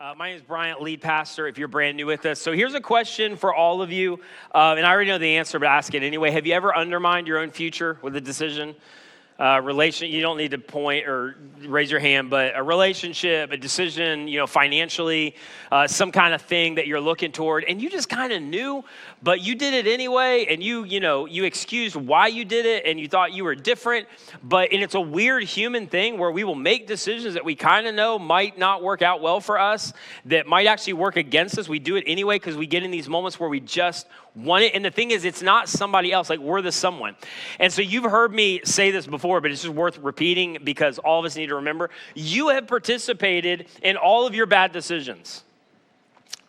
My name is Bryant, lead pastor, if you're brand new with us. So here's a question for all of you, and I already know the answer, but ask it anyway. Have you ever undermined your own future with a decision? You don't need to point or raise your hand, but a relationship, a decision, financially, some kind of thing that you're looking toward, and you just kind of knew, but you did it anyway, and you excused why you did it, and you thought you were different, and it's a weird human thing where we will make decisions that we kind of know might not work out well for us, that might actually work against us. We do it anyway because we get in these moments where we just want it, and the thing is, it's not somebody else, like we're the someone. And so you've heard me say this before, but it's just worth repeating because all of us need to remember, you have participated in all of your bad decisions.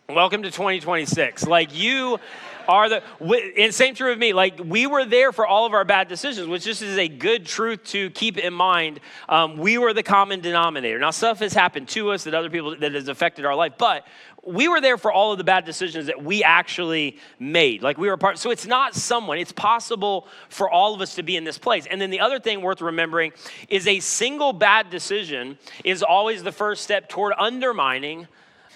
Welcome to 2026. Like you are and same true of me, like we were there for all of our bad decisions, which just is a good truth to keep in mind. We were the common denominator. Now stuff has happened to us that has affected our life, but we were there for all of the bad decisions that we actually made. Like we were part, so it's not someone, it's possible for all of us to be in this place. And then the other thing worth remembering is a single bad decision is always the first step toward undermining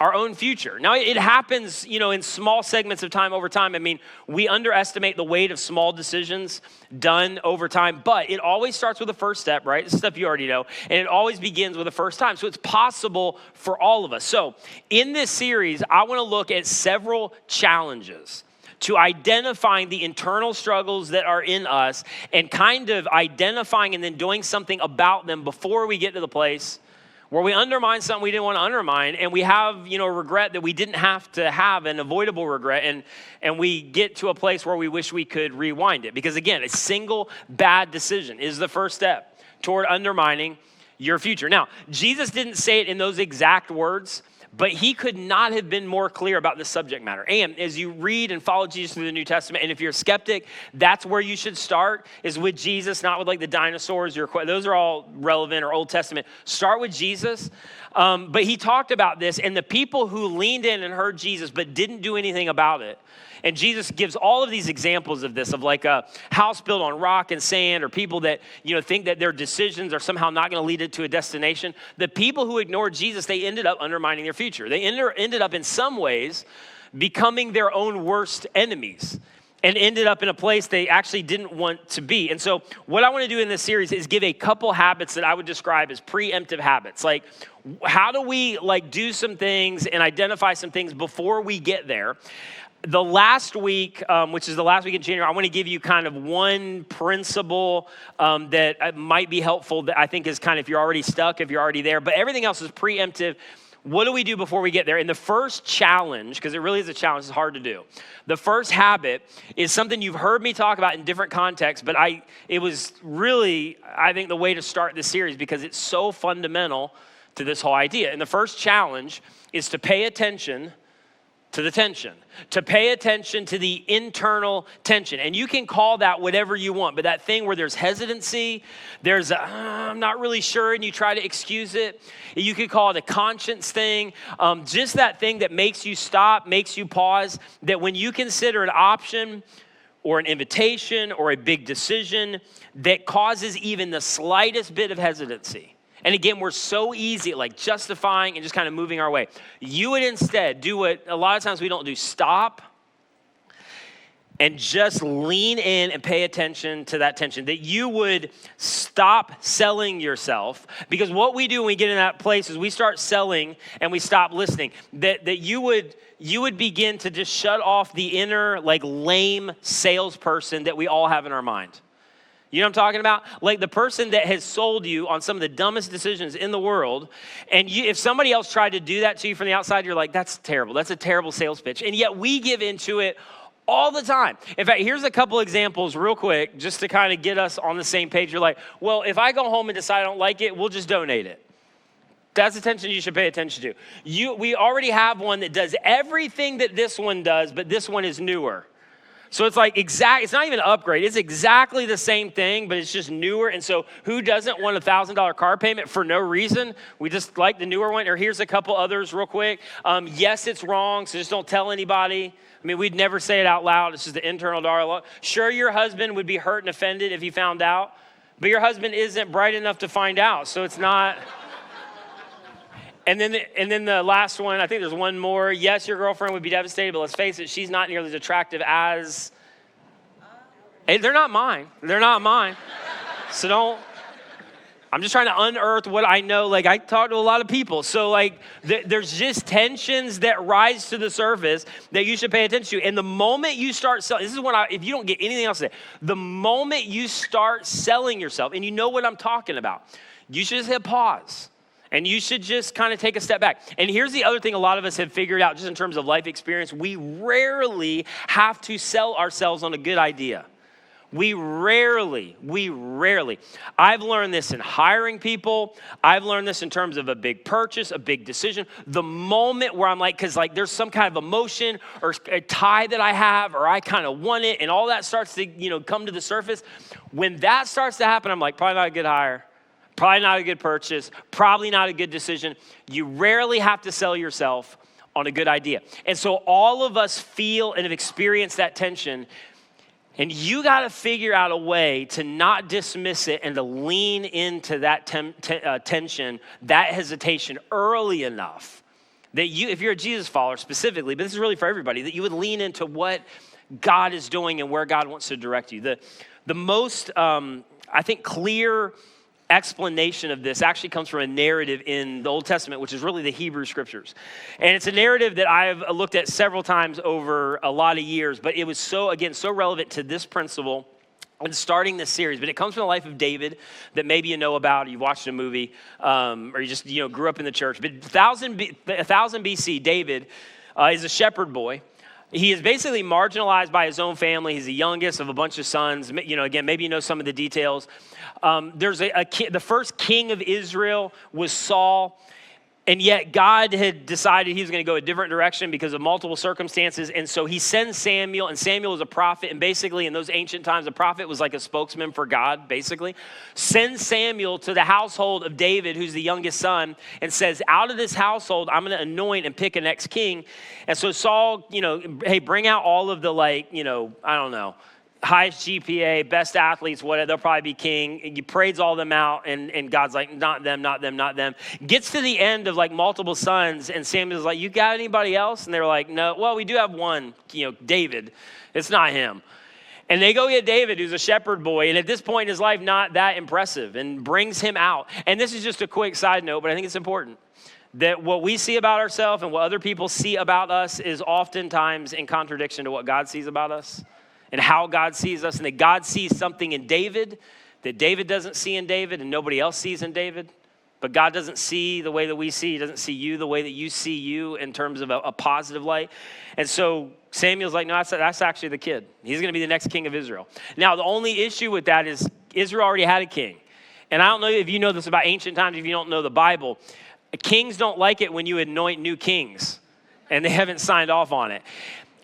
our own future. Now, it happens, in small segments of time over time. I mean, we underestimate the weight of small decisions done over time, but it always starts with the first step, right? This stuff you already know, and it always begins with the first time. So it's possible for all of us. So in this series, I want to look at several challenges to identifying the internal struggles that are in us and kind of identifying and then doing something about them before we get to the place where we undermine something we didn't want to undermine, and we have, regret that we didn't have to have, an avoidable regret, and we get to a place where we wish we could rewind it. Because again, a single bad decision is the first step toward undermining your future. Now, Jesus didn't say it in those exact words, but he could not have been more clear about the subject matter. And as you read and follow Jesus through the New Testament, and if you're a skeptic, that's where you should start, is with Jesus, not with like the dinosaurs. Those are all relevant or Old Testament. Start with Jesus. But he talked about this, and the people who leaned in and heard Jesus but didn't do anything about it. And Jesus gives all of these examples of this, of like a house built on rock and sand, or people that, think that their decisions are somehow not going to lead it to a destination. The people who ignored Jesus, they ended up undermining their future. They ended up in some ways becoming their own worst enemies and ended up in a place they actually didn't want to be. And so what I want to do in this series is give a couple habits that I would describe as preemptive habits. Like, how do we do some things and identify some things before we get there? The last week, which is the last week in January, I want to give you kind of one principle that might be helpful that I think is kind of, if you're already stuck, if you're already there, but everything else is preemptive. What do we do before we get there? And the first challenge, because it really is a challenge, it's hard to do. The first habit is something you've heard me talk about in different contexts, but it was really, I think, the way to start this series because it's so fundamental to this whole idea. And the first challenge is to pay attention to the tension, to pay attention to the internal tension. And you can call that whatever you want, but that thing where there's hesitancy, there's I'm not really sure, and you try to excuse it. You could call it a conscience thing, just that thing that makes you stop, makes you pause, that when you consider an option or an invitation or a big decision that causes even the slightest bit of hesitancy. And again, we're so easy at justifying and just kind of moving our way. You would instead do what a lot of times we don't do. Stop and just lean in and pay attention to that tension. That you would stop selling yourself. Because what we do when we get in that place is we start selling and we stop listening. That you would begin to just shut off the inner lame salesperson that we all have in our mind. You know what I'm talking about? Like the person that has sold you on some of the dumbest decisions in the world. And if somebody else tried to do that to you from the outside, you're like, that's terrible. That's a terrible sales pitch. And yet we give into it all the time. In fact, here's a couple examples real quick, just to kind of get us on the same page. You're like, well, if I go home and decide I don't like it, we'll just donate it. That's attention you should pay attention to. We already have one that does everything that this one does, but this one is newer. So it's it's not even an upgrade. It's exactly the same thing, but it's just newer. And so who doesn't want a $1,000 car payment for no reason? We just like the newer one. Or here's a couple others real quick. Yes, it's wrong, so just don't tell anybody. I mean, we'd never say it out loud. It's just the internal dialogue. Sure, your husband would be hurt and offended if he found out, but your husband isn't bright enough to find out, so it's not. And then the last one, I think there's one more. Yes, your girlfriend would be devastated, but let's face it, she's not nearly as attractive as. Hey, they're not mine. They're not mine. So don't. I'm just trying to unearth what I know. Like, I talk to a lot of people. So, like, there's just tensions that rise to the surface that you should pay attention to. And the moment you start selling, this is when if you don't get anything else today, the moment you start selling yourself, and you know what I'm talking about, you should just hit pause. And you should just kind of take a step back. And here's the other thing a lot of us have figured out just in terms of life experience. We rarely have to sell ourselves on a good idea. We rarely. I've learned this in hiring people. I've learned this in terms of a big purchase, a big decision. The moment where I'm like, because like there's some kind of emotion or a tie that I have, or I kind of want it, and all that starts to, come to the surface. When that starts to happen, I'm like, probably not a good hire. Probably not a good purchase, probably not a good decision. You rarely have to sell yourself on a good idea. And so all of us feel and have experienced that tension, and you got to figure out a way to not dismiss it and to lean into that tension, that hesitation early enough that you, if you're a Jesus follower specifically, but this is really for everybody, that you would lean into what God is doing and where God wants to direct you. The most, I think, clear explanation of this actually comes from a narrative in the Old Testament, which is really the Hebrew scriptures. And it's a narrative that I've looked at several times over a lot of years, but it was so relevant to this principle and starting this series. But it comes from the life of David that maybe you know about, or you've watched a movie, or you just grew up in the church. But 1000 BC, David is a shepherd boy. He is basically marginalized by his own family. He's the youngest of a bunch of sons. Again, maybe you know some of the details. There's the first king of Israel was Saul, and yet God had decided he was going to go a different direction because of multiple circumstances. And so he sends Samuel, and Samuel is a prophet. And basically in those ancient times, a prophet was like a spokesman for God, basically. Sends Samuel to the household of David, who's the youngest son, and says, out of this household, I'm going to anoint and pick a next king. And so Saul, hey, bring out all of the highest GPA, best athletes, whatever, they'll probably be king. And he parades all them out, and God's like, not them, not them, not them. Gets to the end of like multiple sons, and Samuel's like, you got anybody else? And they're like, no, well, we do have one, David. It's not him. And they go get David, who's a shepherd boy, and at this point in his life, not that impressive, and brings him out. And this is just a quick side note, but I think it's important that what we see about ourselves and what other people see about us is oftentimes in contradiction to what God sees about us and how God sees us, and that God sees something in David that David doesn't see in David and nobody else sees in David. But God doesn't see the way that we see. He doesn't see you the way that you see you in terms of a positive light. And so Samuel's like, no, that's actually the kid. He's going to be the next king of Israel. Now, the only issue with that is Israel already had a king. And I don't know if you know this about ancient times, if you don't know the Bible. Kings don't like it when you anoint new kings, and they haven't signed off on it.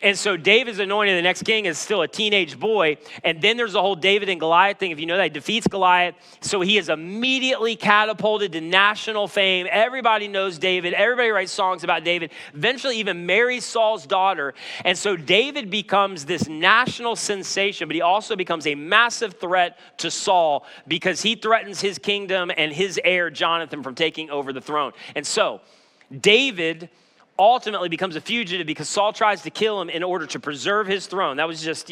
And so David's anointed the next king is still a teenage boy. And then there's the whole David and Goliath thing. If you know that, he defeats Goliath. So he is immediately catapulted to national fame. Everybody knows David. Everybody writes songs about David. Eventually even marries Saul's daughter. And so David becomes this national sensation, but he also becomes a massive threat to Saul because he threatens his kingdom and his heir, Jonathan, from taking over the throne. And so David ultimately becomes a fugitive because Saul tries to kill him in order to preserve his throne. That was just,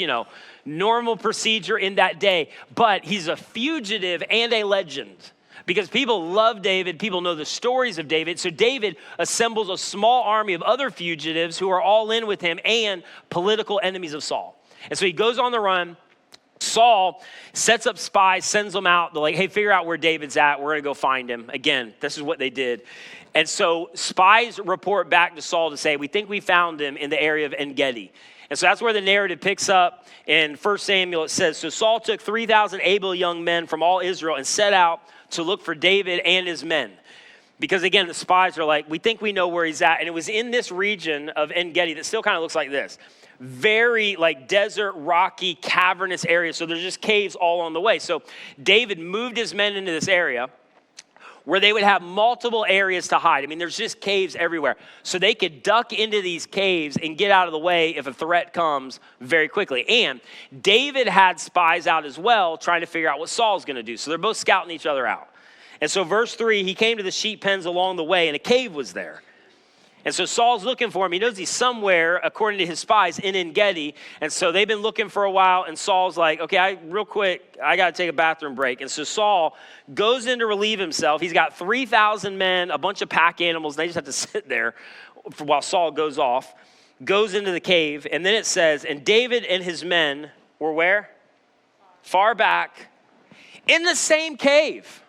normal procedure in that day. But he's a fugitive and a legend because people love David. People know the stories of David. So David assembles a small army of other fugitives who are all in with him and political enemies of Saul. And so he goes on the run. Saul sets up spies, sends them out. They're like, hey, figure out where David's at. We're going to go find him. Again, this is what they did. And so spies report back to Saul to say, we think we found him in the area of En-Gedi. And so that's where the narrative picks up. In 1 Samuel, it says, so Saul took 3,000 able young men from all Israel and set out to look for David and his men. Because again, the spies are like, we think we know where he's at. And it was in this region of En-Gedi that still kind of looks like this. Very like desert, rocky, cavernous area. So there's just caves all on the way. So David moved his men into this area where they would have multiple areas to hide. I mean, there's just caves everywhere. So they could duck into these caves and get out of the way if a threat comes very quickly. And David had spies out as well, trying to figure out what Saul's going to do. So they're both scouting each other out. And so verse 3, he came to the sheep pens along the way, and a cave was there. And so Saul's looking for him. He knows he's somewhere, according to his spies, in En-Gedi. And so they've been looking for a while, and Saul's like, okay, real quick, I got to take a bathroom break. And so Saul goes in to relieve himself. He's got 3,000 men, a bunch of pack animals, and they just have to sit there while Saul goes off, goes into the cave. And then it says, and David and his men were where? Far back in the same cave.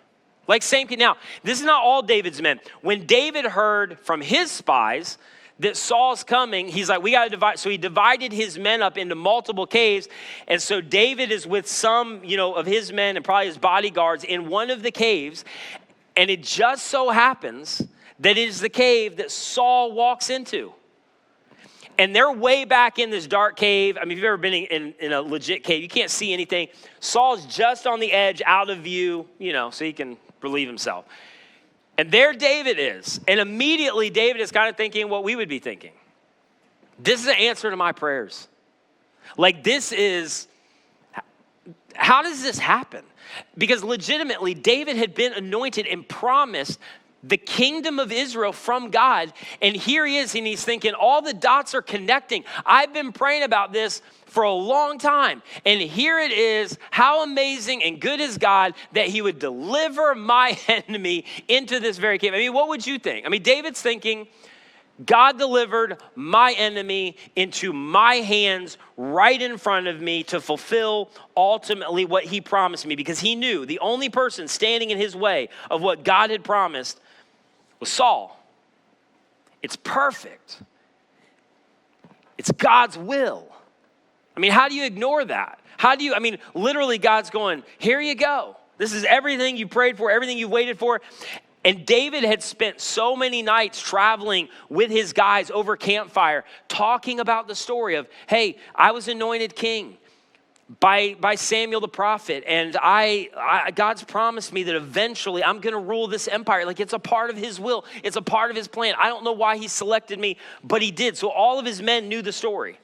Like same cave. Now, this is not all David's men. When David heard from his spies that Saul's coming, he's like, we got to divide. So he divided his men up into multiple caves. And so David is with some, of his men and probably his bodyguards in one of the caves. And it just so happens that it is the cave that Saul walks into. And they're way back in this dark cave. I mean, if you've ever been in a legit cave, you can't see anything. Saul's just on the edge, out of view, so he can relieve himself. And there David is. And immediately David is kind of thinking what we would be thinking. This is an answer to my prayers. Like how does this happen? Because legitimately David had been anointed and promised the kingdom of Israel from God. And here he is, and he's thinking all the dots are connecting. I've been praying about this for a long time. And here it is. How amazing and good is God that he would deliver my enemy into this very cave. I mean, what would you think? I mean, David's thinking, God delivered my enemy into my hands right in front of me to fulfill ultimately what he promised me, because he knew the only person standing in his way of what God had promised was Saul. It's perfect. It's God's will. I mean, how do you ignore that? Literally God's going, here you go. This is everything you prayed for, everything you waited for. And David had spent so many nights traveling with his guys over campfire, talking about the story of, hey, I was anointed king by Samuel the prophet, and God's promised me that eventually I'm going to rule this empire. Like, it's a part of his will. It's a part of his plan. I don't know why he selected me, but he did. So all of his men knew the story.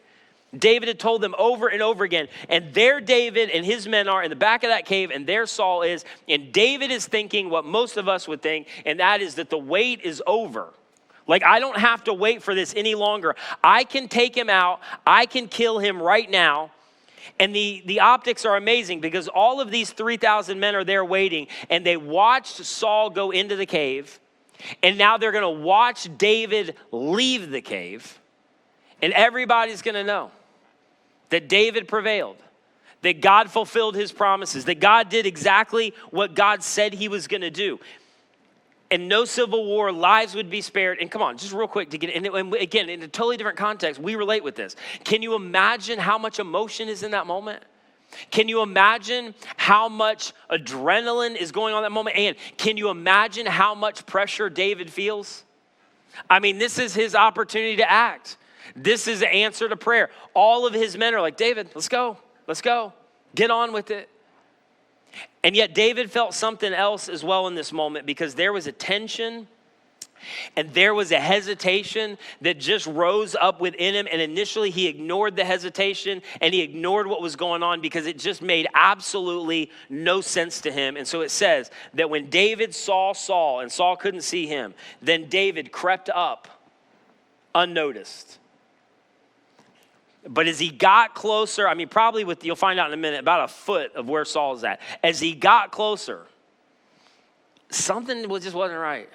David had told them over and over again. And there David and his men are in the back of that cave, and there Saul is. And David is thinking what most of us would think, and that is that the wait is over. Like, I don't have to wait for this any longer. I can take him out. I can kill him right now. And the optics are amazing, because all of these 3,000 men are there waiting, and they watched Saul go into the cave. And now they're going to watch David leave the cave. And everybody's going to know that David prevailed, that God fulfilled his promises, that God did exactly what God said he was going to do. And no civil war, lives would be spared. And come on, just real quick to get in. And again, in a totally different context, we relate with this. Can you imagine how much emotion is in that moment? Can you imagine how much adrenaline is going on in that moment? And can you imagine how much pressure David feels? I mean, this is his opportunity to act. This is the answer to prayer. All of his men are like, David, let's go. Get on with it. And yet David felt something else as well in this moment, because there was a tension and there was a hesitation that just rose up within him. And initially he ignored the hesitation and he ignored what was going on, because it just made absolutely no sense to him. And so it says that when David saw Saul and Saul couldn't see him, then David crept up unnoticed. But as he got closer, probably you'll find out in a minute, about a foot of where Saul is at. As he got closer, something just wasn't right.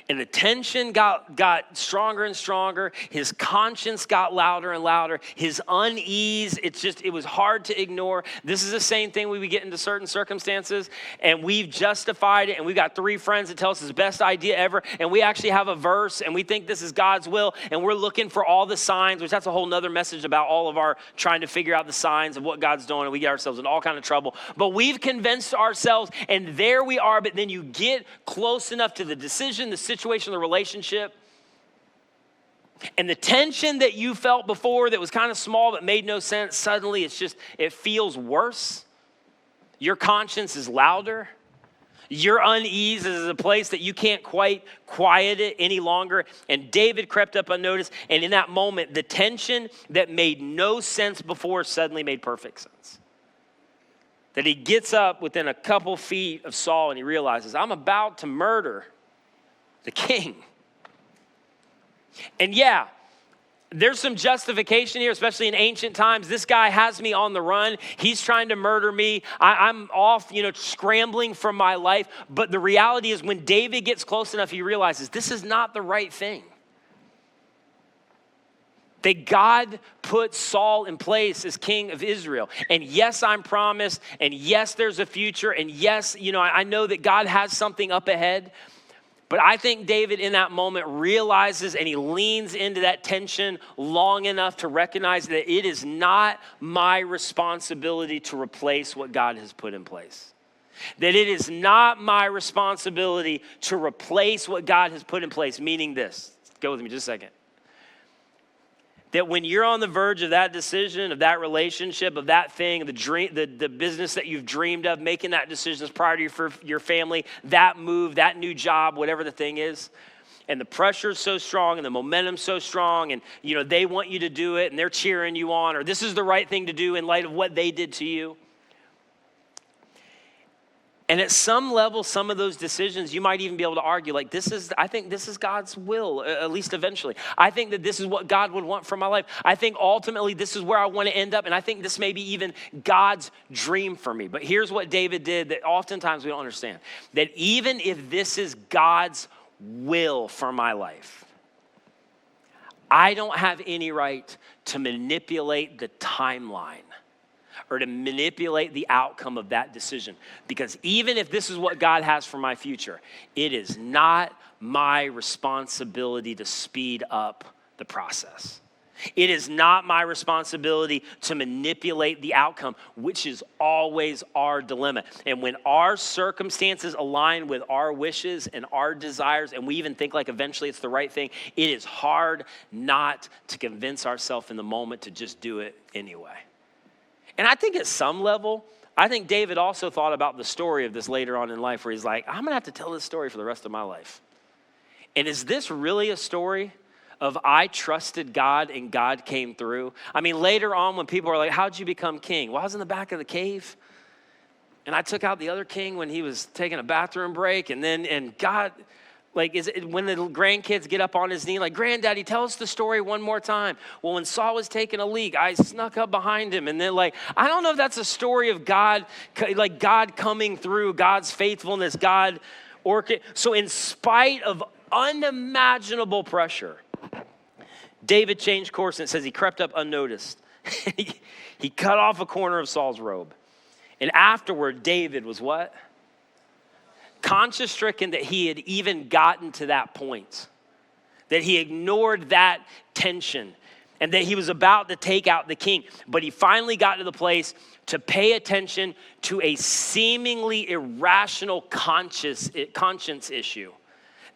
And the tension got stronger and stronger. His conscience got louder and louder. His unease, it was hard to ignore. This is the same thing when we get into certain circumstances and we've justified it, and we've got 3 friends that tell us it's the best idea ever, and we actually have a verse and we think this is God's will, and we're looking for all the signs, which that's a whole nother message about all of our trying to figure out the signs of what God's doing, and we get ourselves in all kind of trouble. But we've convinced ourselves, and there we are. But then you get close enough to the decision, the situation, the relationship, and the tension that you felt before that was kind of small but made no sense, suddenly it feels worse. Your conscience is louder. Your unease is a place that you can't quite quiet it any longer. And David crept up unnoticed, and in that moment, the tension that made no sense before suddenly made perfect sense. that he gets up within a couple feet of Saul and he realizes, I'm about to murder the king. And yeah, there's some justification here, especially in ancient times. This guy has me on the run. He's trying to murder me. I'm off, scrambling for my life. But the reality is when David gets close enough, he realizes this is not the right thing. That God put Saul in place as king of Israel. And yes, I'm promised. And yes, there's a future. And yes, I know that God has something up ahead. But I think David in that moment realizes and he leans into that tension long enough to recognize that it is not my responsibility to replace what God has put in place. That it is not my responsibility to replace what God has put in place, meaning this. Go with me just a second. That when you're on the verge of that decision, of that relationship, of that thing, the dream, the business that you've dreamed of, making that decision as priority for your family, that move, that new job, whatever the thing is, and the pressure is so strong and the momentum's so strong and, they want you to do it and they're cheering you on, or this is the right thing to do in light of what they did to you. And at some level, some of those decisions, you might even be able to argue, I think this is God's will, at least eventually. I think that this is what God would want for my life. I think ultimately this is where I want to end up. And I think this may be even God's dream for me. But here's what David did that oftentimes we don't understand. That even if this is God's will for my life, I don't have any right to manipulate the timeline or to manipulate the outcome of that decision. Because even if this is what God has for my future, it is not my responsibility to speed up the process. It is not my responsibility to manipulate the outcome, which is always our dilemma. And when our circumstances align with our wishes and our desires, and we even think like eventually it's the right thing, it is hard not to convince ourselves in the moment to just do it anyway. And I think at some level, I think David also thought about the story of this later on in life where he's like, I'm going to have to tell this story for the rest of my life. And is this really a story of I trusted God and God came through? I mean, later on when people are like, how'd you become king? Well, I was in the back of the cave and I took out the other king when he was taking a bathroom break. And God, is it when the grandkids get up on his knee, like, Granddaddy, tell us the story one more time. Well, when Saul was taking a leak, I snuck up behind him. And then I don't know if that's a story of God, God coming through, God's faithfulness, God So in spite of unimaginable pressure, David changed course, and it says he crept up unnoticed. He cut off a corner of Saul's robe. And afterward, David was what? Conscience stricken that he had even gotten to that point, that he ignored that tension and that he was about to take out the king. But he finally got to the place to pay attention to a seemingly irrational conscience issue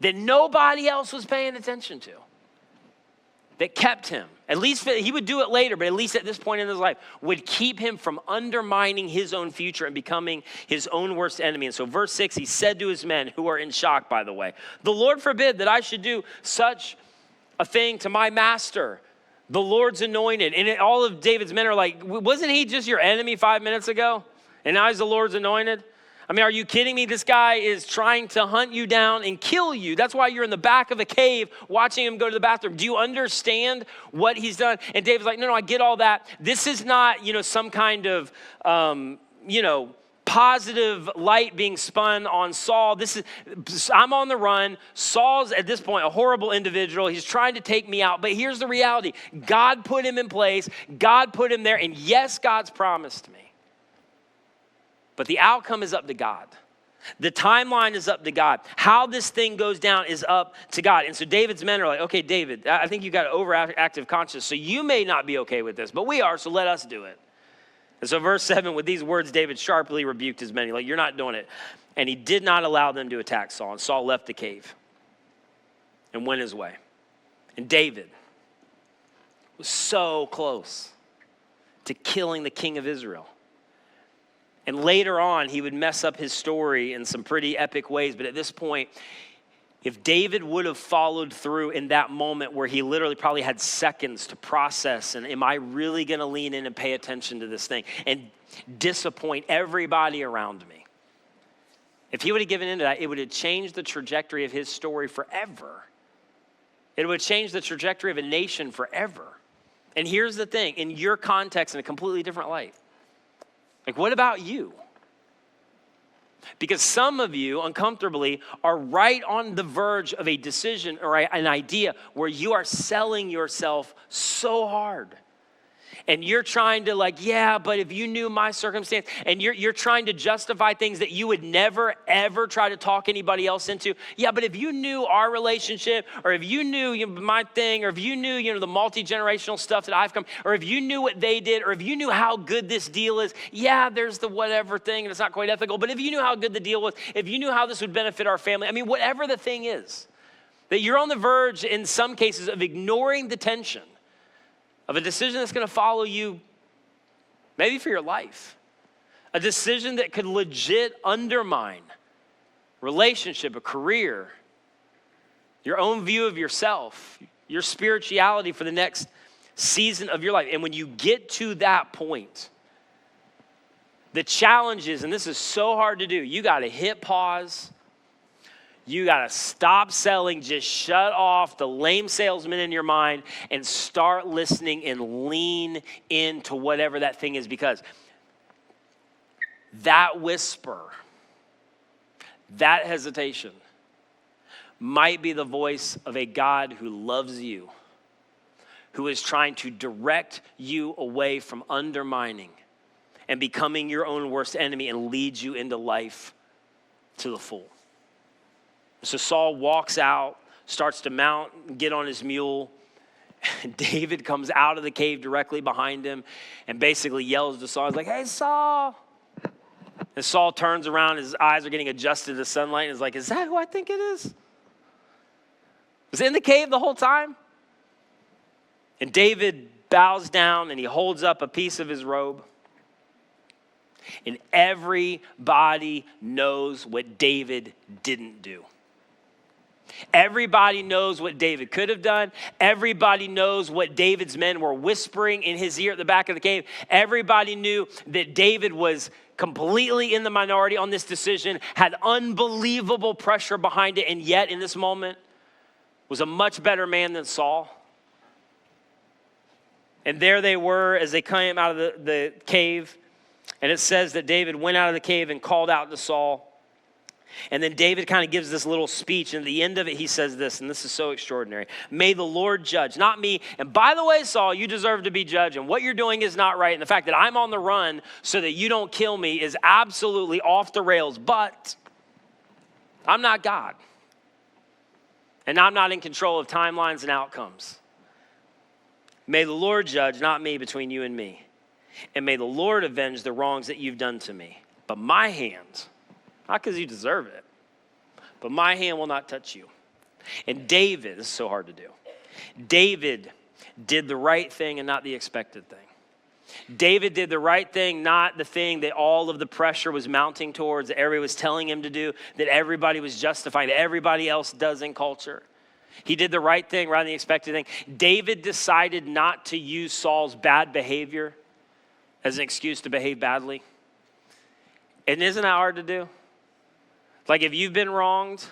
that nobody else was paying attention to, that kept him, at least he would do it later, but at least at this point in his life, would keep him from undermining his own future and becoming his own worst enemy. And so verse 6, he said to his men, who are in shock, by the way, the Lord forbid that I should do such a thing to my master, the Lord's anointed. And all of David's men are like, wasn't he just your enemy 5 minutes ago? And now he's the Lord's anointed? I mean, are you kidding me? This guy is trying to hunt you down and kill you. That's why you're in the back of a cave watching him go to the bathroom. Do you understand what he's done? And David's like, no, I get all that. This is not, some kind of, positive light being spun on Saul. I'm on the run. Saul's at this point a horrible individual. He's trying to take me out. But here's the reality. God put him in place. God put him there. And yes, God's promised me. But the outcome is up to God. The timeline is up to God. How this thing goes down is up to God. And so David's men are like, okay, David, I think you got an overactive conscience, so you may not be okay with this, but we are, so let us do it. And so verse 7, with these words, David sharply rebuked his men. He's like, you're not doing it. And he did not allow them to attack Saul. And Saul left the cave and went his way. And David was so close to killing the king of Israel. And later on, he would mess up his story in some pretty epic ways. But at this point, If David would have followed through in that moment where he literally probably had seconds to process, and am I really going to lean in and pay attention to this thing and disappoint everybody around me? If he would have given into that, it would have changed the trajectory of his story forever. It would change the trajectory of a nation forever. And here's the thing, in your context, in a completely different light. Like, what about you? Because some of you, uncomfortably, are right on the verge of a decision or an idea where you are selling yourself so hard. And you're trying to but if you knew my circumstance, and you're trying to justify things that you would never, ever try to talk anybody else into. Yeah, but if you knew our relationship, or if you knew my thing, or if you knew the multi-generational stuff that I've come, or if you knew what they did, or if you knew how good this deal is, yeah, there's the whatever thing, and it's not quite ethical, but if you knew how good the deal was, if you knew how this would benefit our family, I mean, whatever the thing is, that you're on the verge, in some cases, of ignoring the tension of a decision that's going to follow you maybe for your life. A decision that could legit undermine relationship, a career, your own view of yourself, your spirituality for the next season of your life. And when you get to that point, the challenge is, and this is so hard to do, you got to hit pause. You got to stop selling, just shut off the lame salesman in your mind and start listening and lean into whatever that thing is, because that whisper, that hesitation might be the voice of a God who loves you, who is trying to direct you away from undermining and becoming your own worst enemy and lead you into life to the full. So Saul walks out, starts to mount, get on his mule. David comes out of the cave directly behind him and basically yells to Saul. He's like, "Hey, Saul." And Saul turns around, his eyes are getting adjusted to the sunlight, and is like, "Is that who I think it is? Was it in the cave the whole time?" And David bows down and he holds up a piece of his robe. And everybody knows what David didn't do. Everybody knows what David could have done. Everybody knows what David's men were whispering in his ear at the back of the cave. Everybody knew that David was completely in the minority on this decision, had unbelievable pressure behind it, and yet in this moment was a much better man than Saul. And there they were as they came out of the cave. And it says that David went out of the cave and called out to Saul. And then David kind of gives this little speech, and at the end of it, he says this, and this is so extraordinary. "May the Lord judge, not me. And by the way, Saul, you deserve to be judged, and what you're doing is not right. And the fact that I'm on the run so that you don't kill me is absolutely off the rails. But I'm not God. And I'm not in control of timelines and outcomes. May the Lord judge, not me, between you and me. And may the Lord avenge the wrongs that you've done to me. But my hand," not because you deserve it, "but my hand will not touch you." And David, this is so hard to do, David did the right thing and not the expected thing. David did the right thing, not the thing that all of the pressure was mounting towards, that everybody was telling him to do, that everybody was justifying, that everybody else does in culture. He did the right thing rather than the expected thing. David decided not to use Saul's bad behavior as an excuse to behave badly. And isn't that hard to do? Like, if you've been wronged,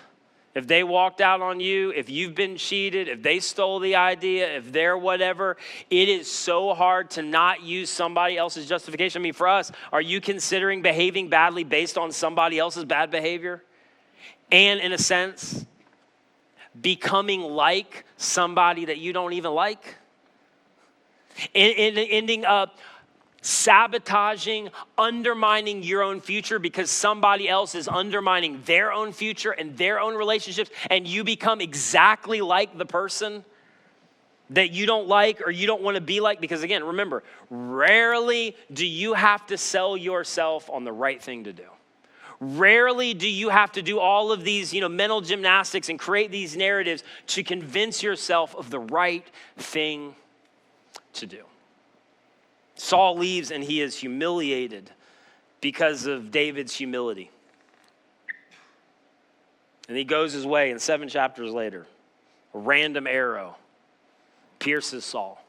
if they walked out on you, if you've been cheated, if they stole the idea, if they're whatever, it is so hard to not use somebody else's justification. I mean, for us, are you considering behaving badly based on somebody else's bad behavior? And in a sense, becoming like somebody that you don't even like? And ending up sabotaging, undermining your own future because somebody else is undermining their own future and their own relationships, and you become exactly like the person that you don't like or you don't want to be like. Because again, remember, rarely do you have to sell yourself on the right thing to do. Rarely do you have to do all of these, mental gymnastics and create these narratives to convince yourself of the right thing to do. Saul leaves and he is humiliated because of David's humility. And he goes his way, and 7 chapters later, a random arrow pierces Saul,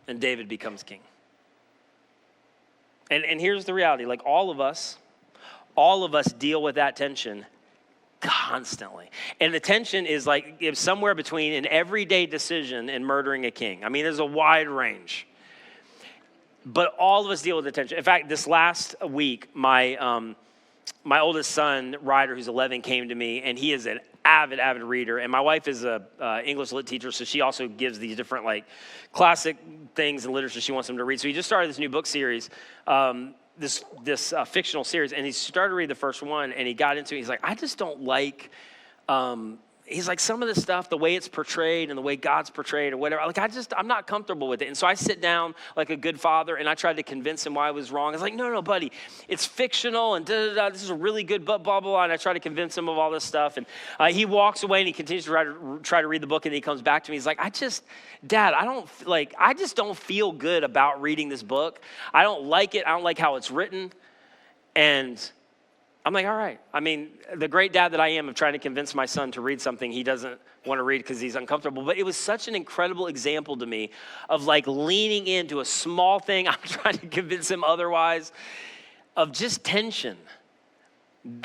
and David becomes king. And here's the reality, like all of us deal with that tension constantly. And the tension is like it's somewhere between an everyday decision and murdering a king. I mean, there's a wide range. But all of us deal with the tension. In fact, this last week, my oldest son, Ryder, who's 11, came to me, and he is an avid reader. And my wife is a English lit teacher, so she also gives these different like classic things in literature she wants him to read. So he just started this new book series, this fictional series, and he started to read the first one, and he got into it. He's like, I just don't like, he's like, some of the stuff, the way it's portrayed and the way God's portrayed or whatever, like I'm not comfortable with it. And so I sit down like a good father, and I tried to convince him why I was wrong. I was like, no, buddy, it's fictional, and this is a really good book, blah, blah, blah. And I try to convince him of all this stuff. And he walks away, and he continues to try to read the book, and he comes back to me. He's like, Dad, I just don't feel good about reading this book. I don't like it. I don't like how it's written. And I'm like, all right. I mean, the great dad that I am of trying to convince my son to read something he doesn't want to read because he's uncomfortable. But it was such an incredible example to me of like leaning into a small thing. I'm trying to convince him otherwise, of just tension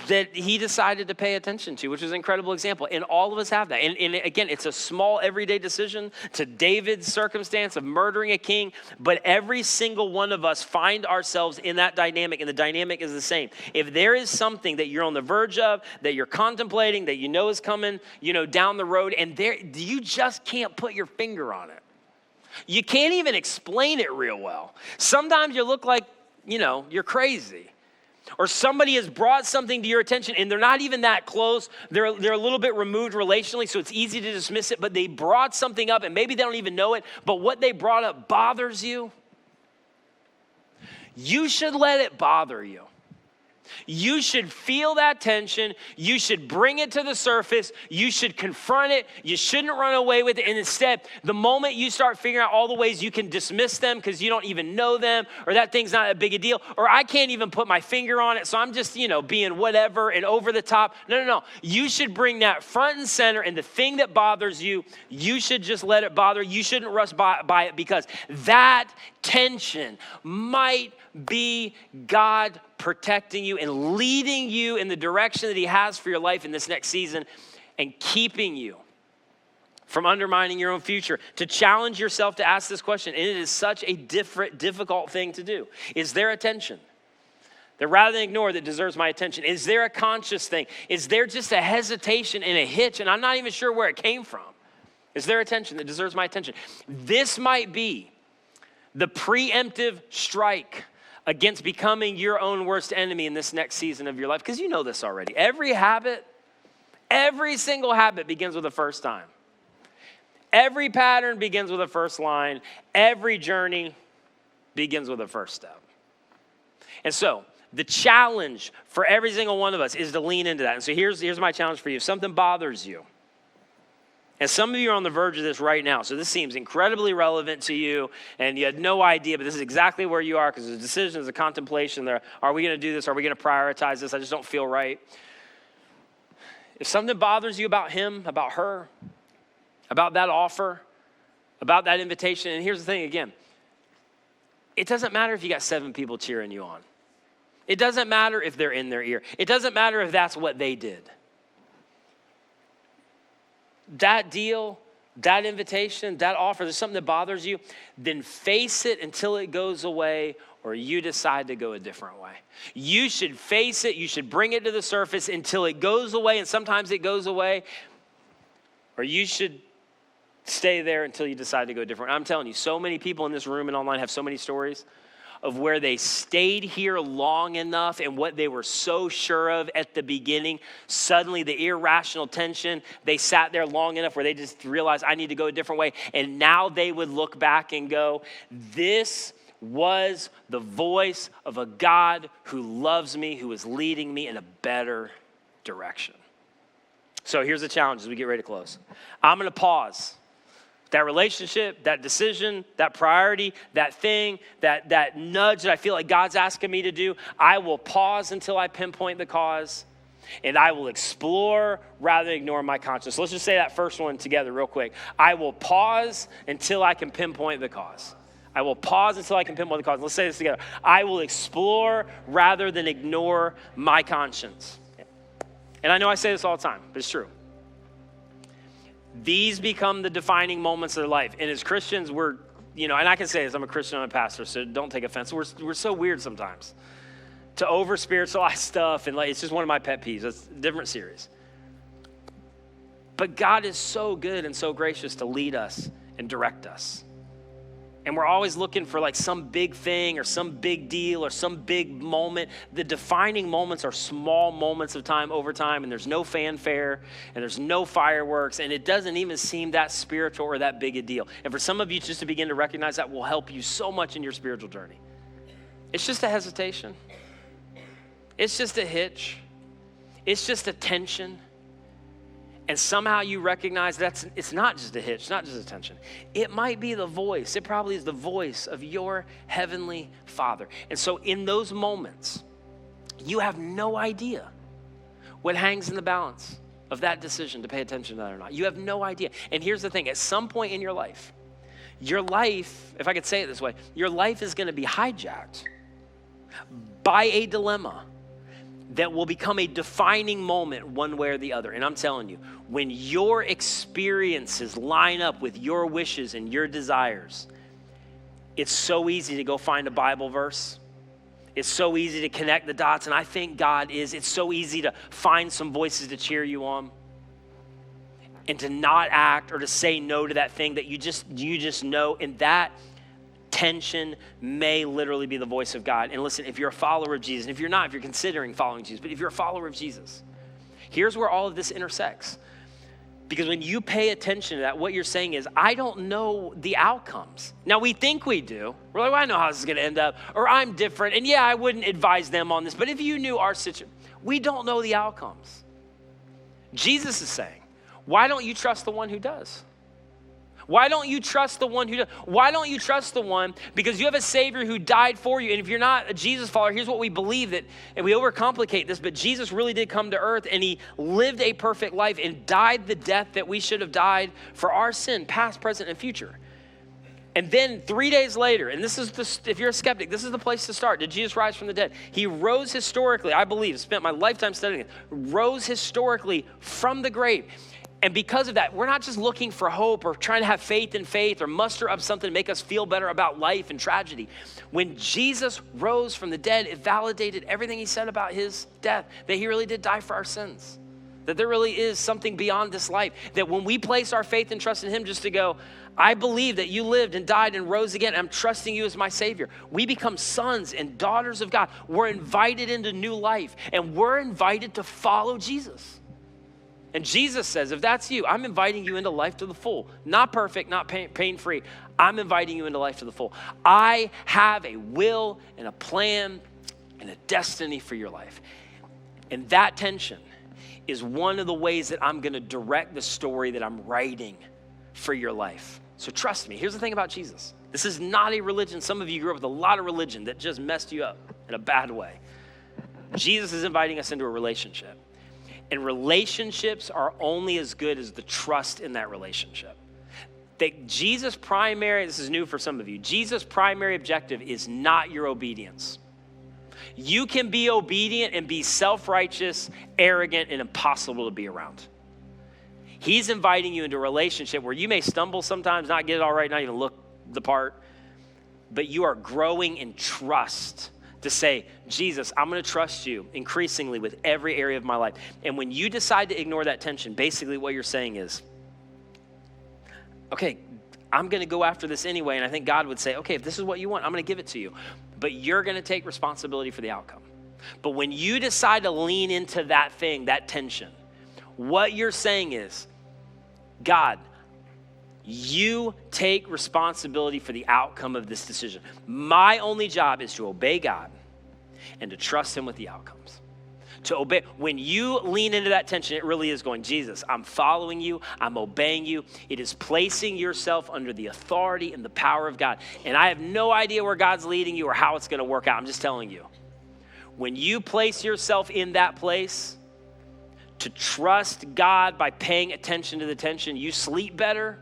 that he decided to pay attention to, which is an incredible example. And all of us have that. And again, it's a small everyday decision to David's circumstance of murdering a king, but every single one of us find ourselves in that dynamic, and the dynamic is the same. If there is something that you're on the verge of, that you're contemplating, that you know is coming, down the road, and you just can't put your finger on it. You can't even explain it real well. Sometimes you look like, you're crazy. Or somebody has brought something to your attention and they're not even that close. They're a little bit removed relationally, so it's easy to dismiss it, but they brought something up and maybe they don't even know it, but what they brought up bothers you. You should let it bother you. You should feel that tension. You should bring it to the surface. You should confront it. You shouldn't run away with it. And instead, the moment you start figuring out all the ways you can dismiss them because you don't even know them, or that thing's not a big a deal, or I can't even put my finger on it, so I'm just, being whatever and over the top. No. You should bring that front and center, and the thing that bothers you, you should just let it bother. You shouldn't rush by it, because that tension might be God protecting you and leading you in the direction that he has for your life in this next season, and keeping you from undermining your own future. To challenge yourself to ask this question, and it is such a difficult thing to do. Is there a tension that rather than ignore that deserves my attention? Is there a conscious thing? Is there just a hesitation and a hitch, and I'm not even sure where it came from? Is there a tension that deserves my attention? This might be the preemptive strike against becoming your own worst enemy in this next season of your life. Because you know this already. Every single habit begins with a first time. Every pattern begins with a first line. Every journey begins with a first step. And so the challenge for every single one of us is to lean into that. And so here's my challenge for you. If something bothers you, and some of you are on the verge of this right now, so this seems incredibly relevant to you, and you had no idea, but this is exactly where you are, because the decision is a contemplation there. Are we going to do this? Are we going to prioritize this? I just don't feel right. If something bothers you about him, about her, about that offer, about that invitation, and here's the thing again, it doesn't matter if you got 7 people cheering you on. It doesn't matter if they're in their ear. It doesn't matter if that's what they did. That deal, that invitation, that offer, there's something that bothers you, then face it until it goes away, or you decide to go a different way. You should face it. You should bring it to the surface until it goes away, and sometimes it goes away, or you should stay there until you decide to go different. I'm telling you, so many people in this room and online have so many stories of where they stayed here long enough, and what they were so sure of at the beginning, suddenly the irrational tension, they sat there long enough where they just realized, I need to go a different way. And now they would look back and go, this was the voice of a God who loves me, who is leading me in a better direction. So here's the challenge as we get ready to close. I'm going to pause. That relationship, that decision, that priority, that thing, that nudge that I feel like God's asking me to do, I will pause until I pinpoint the cause. And I will explore rather than ignore my conscience. Let's just say that first one together real quick. I will pause until I can pinpoint the cause. I will pause until I can pinpoint the cause. Let's say this together. I will explore rather than ignore my conscience. And I know I say this all the time, but it's true. These become the defining moments of their life. And as Christians, we're, and I can say this, I'm a Christian, I'm a pastor, so don't take offense. We're so weird sometimes to over-spiritualize stuff, and it's just one of my pet peeves. That's a different series. But God is so good and so gracious to lead us and direct us. And we're always looking for some big thing or some big deal or some big moment. The defining moments are small moments of time over time, and there's no fanfare and there's no fireworks, and it doesn't even seem that spiritual or that big a deal. And for some of you, just to begin to recognize that will help you so much in your spiritual journey. It's just a hesitation. It's just a hitch. It's just a tension. And somehow you recognize it's not just a hitch, not just a tension. It might be the voice. It probably is the voice of your heavenly Father. And so in those moments, you have no idea what hangs in the balance of that decision to pay attention to that or not. You have no idea. And here's the thing. At some point in your life, if I could say it this way, your life is going to be hijacked by a dilemma that will become a defining moment one way or the other. And I'm telling you, when your experiences line up with your wishes and your desires, it's so easy to go find a Bible verse. It's so easy to connect the dots, and I think God is. It's so easy to find some voices to cheer you on and to not act or to say no to that thing that you just know, and that tension may literally be the voice of God. And listen, if you're a follower of Jesus, and if you're not, if you're considering following Jesus, but if you're a follower of Jesus, here's where all of this intersects. Because when you pay attention to that, what you're saying is, I don't know the outcomes. Now, we think we do. We're like, well, I know how this is going to end up, or I'm different, and yeah, I wouldn't advise them on this, but if you knew our situation, we don't know the outcomes. Jesus is saying, why don't you trust the one who does? Why don't you trust the one who does? Why don't you trust the one? Because you have a Savior who died for you. And if you're not a Jesus follower, here's what we believe, that, and we overcomplicate this, but Jesus really did come to earth, and he lived a perfect life and died the death that we should have died for our sin, past, present, and future. And then 3 days later, and this is if you're a skeptic, this is the place to start. Did Jesus rise from the dead? He rose historically, I believe, spent my lifetime studying it, rose historically from the grave. And because of that, we're not just looking for hope or trying to have faith in faith or muster up something to make us feel better about life and tragedy. When Jesus rose from the dead, it validated everything he said about his death, that he really did die for our sins, that there really is something beyond this life, that when we place our faith and trust in him just to go, I believe that you lived and died and rose again, I'm trusting you as my Savior. We become sons and daughters of God. We're invited into new life, and we're invited to follow Jesus. And Jesus says, if that's you, I'm inviting you into life to the full. Not perfect, not pain-free. I'm inviting you into life to the full. I have a will and a plan and a destiny for your life. And that tension is one of the ways that I'm going to direct the story that I'm writing for your life. So trust me. Here's the thing about Jesus. This is not a religion. Some of you grew up with a lot of religion that just messed you up in a bad way. Jesus is inviting us into a relationship. And relationships are only as good as the trust in that relationship. That Jesus' primary, this is new for some of you, Jesus' primary objective is not your obedience. You can be obedient and be self-righteous, arrogant, and impossible to be around. He's inviting you into a relationship where you may stumble sometimes, not get it all right, not even look the part, but you are growing in trust to say, Jesus, I'm going to trust you increasingly with every area of my life. And when you decide to ignore that tension, basically what you're saying is, okay, I'm going to go after this anyway. And I think God would say, okay, if this is what you want, I'm going to give it to you. But you're going to take responsibility for the outcome. But when you decide to lean into that thing, that tension, what you're saying is, God, you take responsibility for the outcome of this decision. My only job is to obey God and to trust him with the outcomes. To obey. When you lean into that tension, it really is going, Jesus, I'm following you, I'm obeying you. It is placing yourself under the authority and the power of God. And I have no idea where God's leading you or how it's going to work out. I'm just telling you. When you place yourself in that place, to trust God by paying attention to the tension, you sleep better.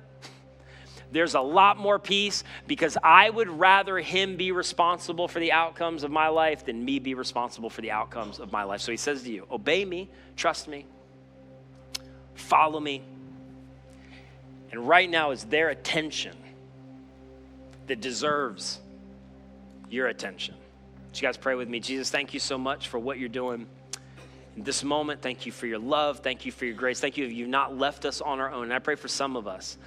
There's a lot more peace because I would rather him be responsible for the outcomes of my life than me be responsible for the outcomes of my life. So he says to you, obey me, trust me, follow me. And right now is their attention that deserves your attention. Would you guys pray with me? Jesus, thank you so much for what you're doing in this moment. Thank you for your love. Thank you for your grace. Thank you that you've not left us on our own. And I pray for some of us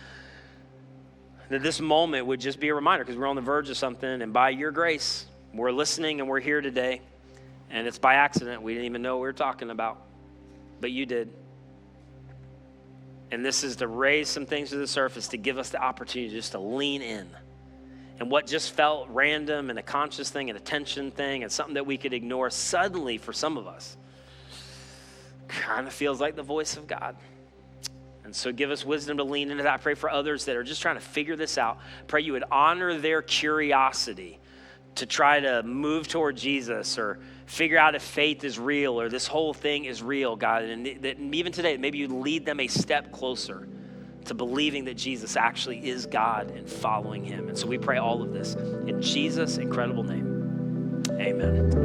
that this moment would just be a reminder because we're on the verge of something, and by your grace, we're listening and we're here today, and it's by accident. We didn't even know what we were talking about, but you did. And this is to raise some things to the surface, to give us the opportunity just to lean in. And what just felt random and a conscious thing, an attention thing, and something that we could ignore, suddenly for some of us, kind of feels like the voice of God. And so give us wisdom to lean into that. I pray for others that are just trying to figure this out. Pray you would honor their curiosity to try to move toward Jesus or figure out if faith is real or this whole thing is real, God. And that even today, maybe you lead them a step closer to believing that Jesus actually is God and following him. And so we pray all of this in Jesus' incredible name. Amen.